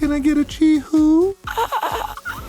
Can I get a chee-hoo?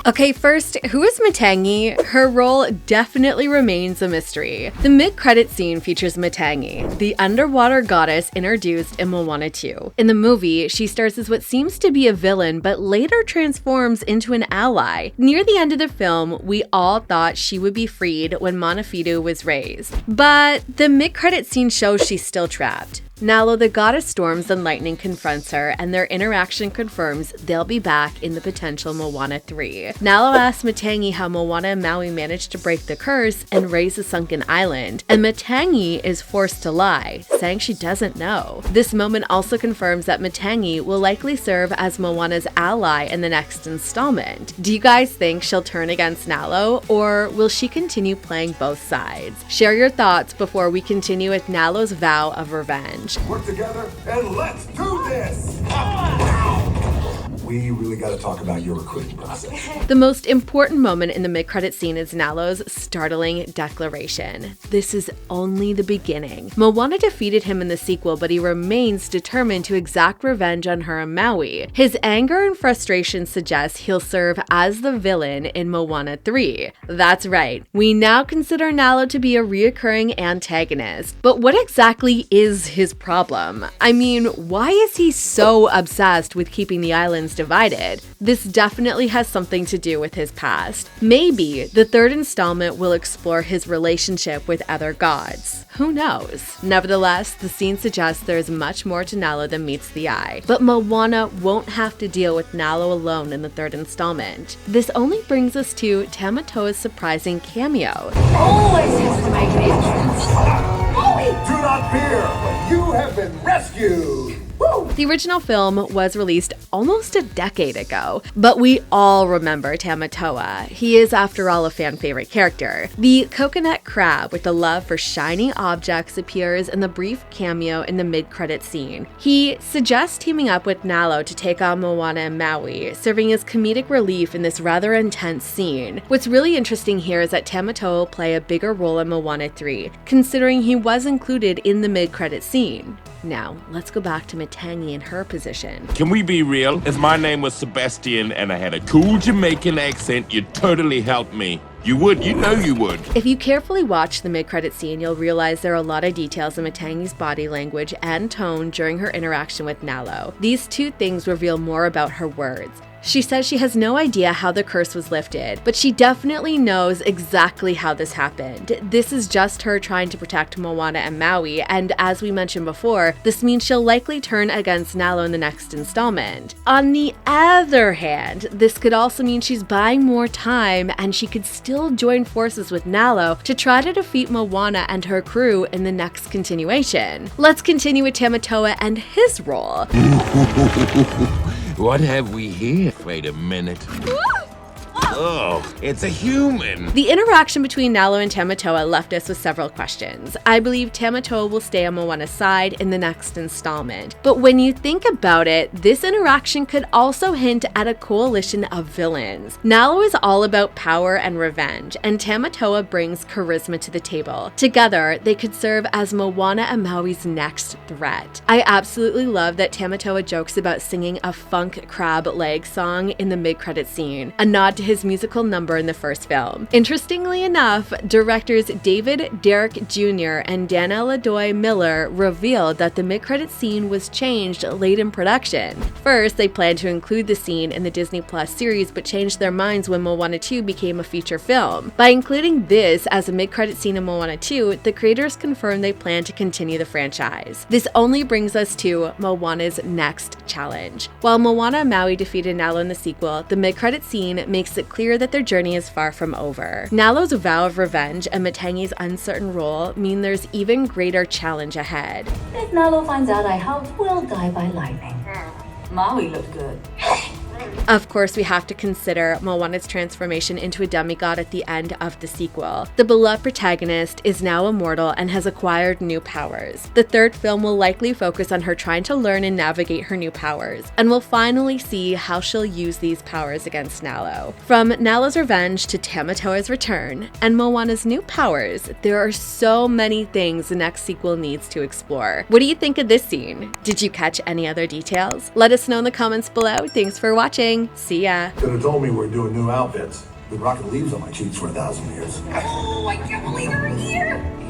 Okay, first, who is Matangi? Her role definitely remains a mystery. The mid-credit scene features Matangi, the underwater goddess introduced in Moana 2. In the movie, she stars as what seems to be a villain, but later transforms into an ally. Near the end of the film, we all thought she would be freed when Motufetū was raised. But the mid-credit scene shows she's still trapped. Nalo, the goddess storms and lightning, confronts her, and their interaction confirms they'll be back in the potential Moana 3. Nalo asks Matangi how Moana and Maui managed to break the curse and raise a sunken island, and Matangi is forced to lie, saying she doesn't know. This moment also confirms that Matangi will likely serve as Moana's ally in the next installment. Do you guys think she'll turn against Nalo, or will she continue playing both sides? Share your thoughts before we continue with Nalo's vow of revenge. Work together and let's do this! We really got to talk about your recruiting process. The most important moment in the mid-credit scene is Nalo's startling declaration. This is only the beginning. Moana defeated him in the sequel, but he remains determined to exact revenge on her and Maui. His anger and frustration suggest he'll serve as the villain in Moana 3. That's right, we now consider Nalo to be a reoccurring antagonist. But what exactly is his problem? I mean, why is he so obsessed with keeping the islands divided? This definitely has something to do with his past. Maybe the third installment will explore his relationship with other gods. Who knows? Nevertheless, the scene suggests there is much more to Nalo than meets the eye. But Moana won't have to deal with Nalo alone in the third installment. This only brings us to Tamatoa's surprising cameo. Always has to make an entrance. Do not fear! You have been rescued! The original film was released almost a decade ago, but we all remember Tamatoa. He is, after all, a fan favorite character. The coconut crab with a love for shiny objects appears in the brief cameo in the mid-credit scene. He suggests teaming up with Nalo to take on Moana and Maui, serving as comedic relief in this rather intense scene. What's really interesting here is that Tamatoa will play a bigger role in Moana 3, considering he was included in the mid-credit scene. Now, let's go back to Matangi and her position. Can we be real? If my name was Sebastian and I had a cool Jamaican accent, you'd totally help me. You would, you know you would. If you carefully watch the mid-credit scene, you'll realize there are a lot of details in Matangi's body language and tone during her interaction with Nalo. These two things reveal more about her words. She says she has no idea how the curse was lifted, but she definitely knows exactly how this happened. This is just her trying to protect Moana and Maui, and as we mentioned before, this means she'll likely turn against Nalo in the next installment. On the other hand, this could also mean she's buying more time and she could still join forces with Nalo to try to defeat Moana and her crew in the next continuation. Let's continue with Tamatoa and his role. What have we here? Wait a minute. Oh, it's a human. The interaction between Nalo and Tamatoa left us with several questions. I believe Tamatoa will stay on Moana's side in the next installment. But when you think about it, this interaction could also hint at a coalition of villains. Nalo is all about power and revenge, and Tamatoa brings charisma to the table. Together, they could serve as Moana and Maui's next threat. I absolutely love that Tamatoa jokes about singing a funk crab leg song in the mid-credit scene, a nod to his musical number in the first film. Interestingly enough, directors David Derrick Jr. and Dana LaDoy Miller revealed that the mid-credit scene was changed late in production. First, they planned to include the scene in the Disney Plus series, but changed their minds when Moana 2 became a feature film. By including this as a mid-credit scene in Moana 2, the creators confirmed they plan to continue the franchise. This only brings us to Moana's next challenge. While Moana and Maui defeated Nalo in the sequel, the mid-credit scene makes it clear that their journey is far from over. Nalo's vow of revenge and Matangi's uncertain role mean there's even greater challenge ahead. If Nalo finds out I helped, we'll die by lightning. Maui looked good. Of course, we have to consider Moana's transformation into a demigod at the end of the sequel. The beloved protagonist is now immortal and has acquired new powers. The third film will likely focus on her trying to learn and navigate her new powers, and we'll finally see how she'll use these powers against Nalo. From Nalo's revenge to Tamatoa's return, and Moana's new powers, there are so many things the next sequel needs to explore. What do you think of this scene? Did you catch any other details? Let us know in the comments below. Thanks for watching. See ya. Could have told me we're doing new outfits. Been rocking leaves on my cheeks for 1,000 years. Oh, I can't believe you're here!